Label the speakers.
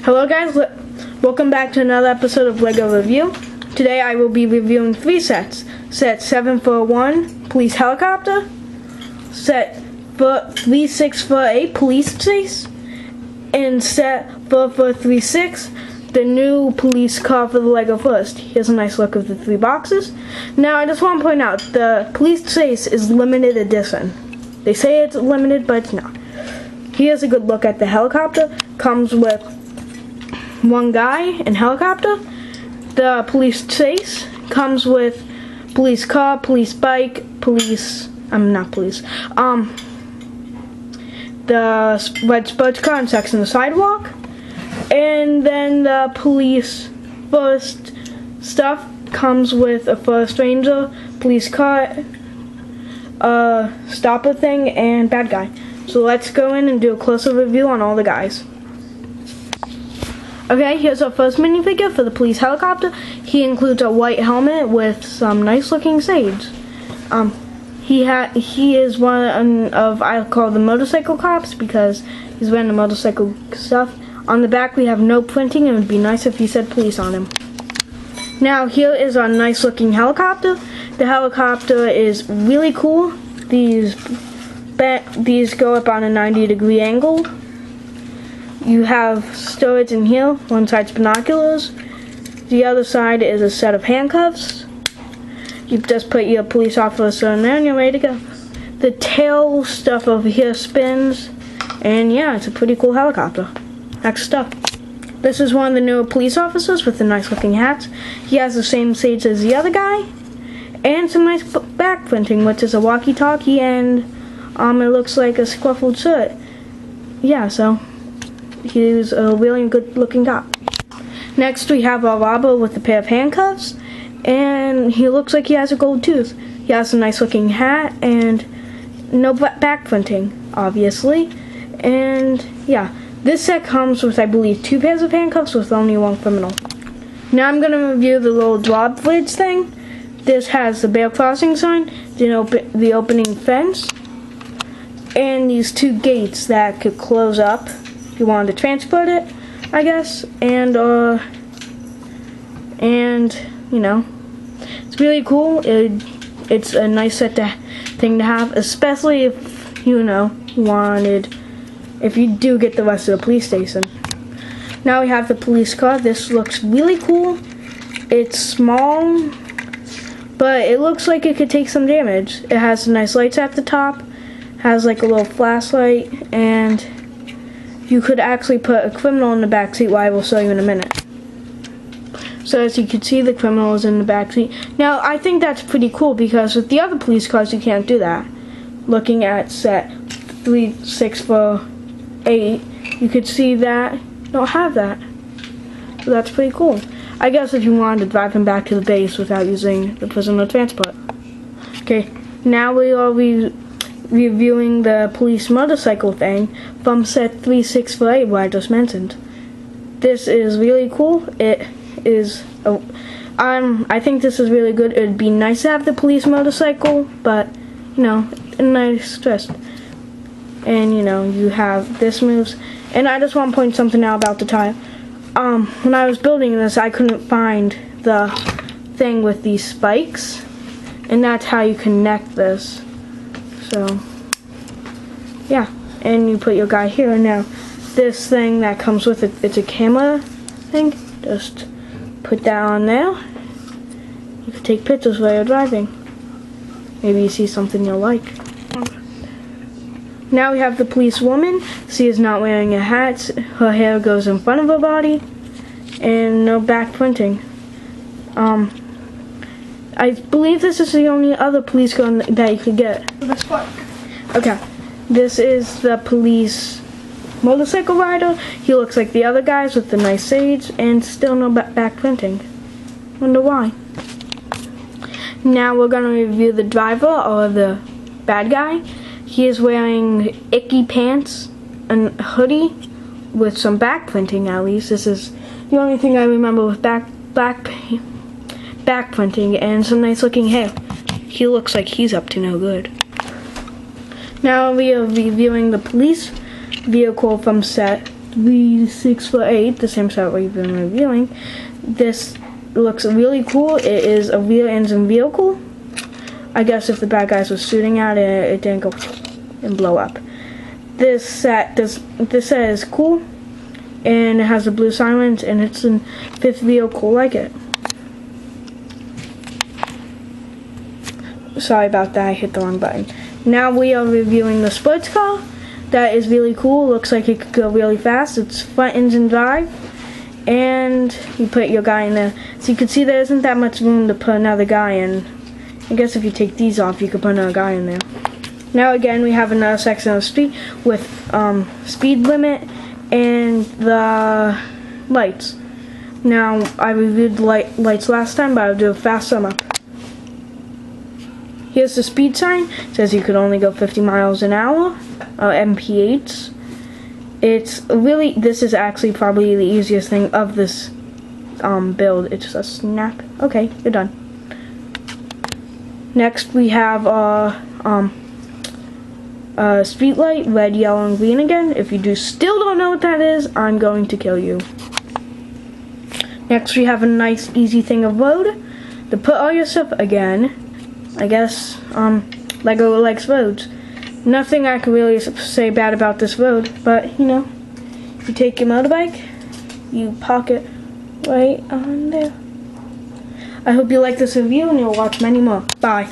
Speaker 1: Hello guys, welcome back to another episode of LEGO Review. Today I will be reviewing 3 sets. Set 741, Police Helicopter. Set 364A, Police Chase. And set 4436, the new police car for the LEGO First. Here's a nice look of the 3 boxes. Now I just want to point out, the Police Chase is limited edition. They say it's limited, but it's not. Here's a good look at the helicopter. Comes with one guy and helicopter. The Police Chase comes with police car, police bike, the red sports car and sex on the sidewalk. And then the police first stuff comes with a first ranger, police car, stopper thing, and bad guy. So let's go in and do a closer review on all the guys. Okay, here's our first minifigure for the police helicopter. He includes a white helmet with some nice looking shades. He is one of, I call the motorcycle cops because he's wearing the motorcycle stuff. On the back we have no printing, and it would be nice if he said police on him. Now here is our nice looking helicopter. The helicopter is really cool. These go up on a 90-degree angle. You have storage in here. One side's binoculars. The other side is a set of handcuffs. You just put your police officer in there and you're ready to go. The tail stuff over here spins. And yeah, it's a pretty cool helicopter. Next up. This is one of the newer police officers with the nice looking hats. He has the same shades as the other guy. And some nice back printing, which is a walkie-talkie, and it looks like a scuffled shirt. Yeah, so he's a really good looking cop. Next we have our robber with a pair of handcuffs, and he looks like he has a gold tooth. He has a nice looking hat and no back printing, obviously. And yeah, this set comes with, I believe, 2 pairs of handcuffs with only 1 criminal. Now I'm going to review the little drawbridge thing. This has the bear crossing sign, the opening fence, and these 2 gates that could close up if you wanted to transport it, I guess. And you know, it's really cool. It's a nice thing to have, especially if if you do get the rest of the police station. Now we have the police car. This looks really cool. It's small, but it looks like it could take some damage. It has nice lights at the top, has like a little flashlight, and you could actually put a criminal in the back seat, which I will show you in a minute. So as you can see, the criminal is in the back seat. Now I think that's pretty cool because with the other police cars you can't do that. Looking at set 3648, you could see that you don't have that. So that's pretty cool. I guess if you wanted to drive him back to the base without using the prisoner transport. Okay, now we are reviewing the police motorcycle thing from set 3648, where I just mentioned. This is really cool. It is, I think this is really good. It would be nice to have the police motorcycle, but a nice twist. And you have this moves. And I just want to point something out about the tire. When I was building this, I couldn't find the thing with these spikes, and that's how you connect this. So yeah, and you put your guy here. And now this thing that comes with it, it's a camera thing. Just put that on there. You can take pictures while you're driving. Maybe you see something you'll like. Now we have the police woman. She is not wearing a hat. Her hair goes in front of her body, and no back printing. I believe this is the only other police car that you could get. Okay, this is the police motorcycle rider. He looks like the other guys with the nice shades, and still no back printing. Wonder why. Now we're gonna review the driver, or the bad guy. He is wearing icky pants and a hoodie with some back printing, at least. This is the only thing I remember with back printing, and some nice looking hair. He looks like he's up to no good. Now we are reviewing the police vehicle from set 6'8", the same set we've been reviewing. This looks really cool. It is a rear engine vehicle. I guess if the bad guys were shooting at it, it didn't go and blow up. This set is cool, and it has a blue silence, and it's a fifth vehicle like it. Sorry about that, I hit the wrong button. Now we are reviewing the sports car. That is really cool. Looks like it could go really fast. It's front engine drive, and you put your guy in there. So you can see there isn't that much room to put another guy in. I guess if you take these off, you could put another guy in there. Now again, we have another section of the street with speed limit and the lights. Now, I reviewed the lights last time, but I'll do a fast sum up. Here's the speed sign. It says you could only go 50 miles an hour, MPH. This is actually probably the easiest thing of this build. It's a snap. Okay, you're done. Next we have street light, red, yellow, and green again. If you still don't know what that is, I'm going to kill you. Next we have a nice easy thing of road to put all your stuff again. I guess Lego likes roads. Nothing I can really say bad about this road, but you know, you take your motorbike, you park it right on there. I hope you like this review and you'll watch many more. Bye.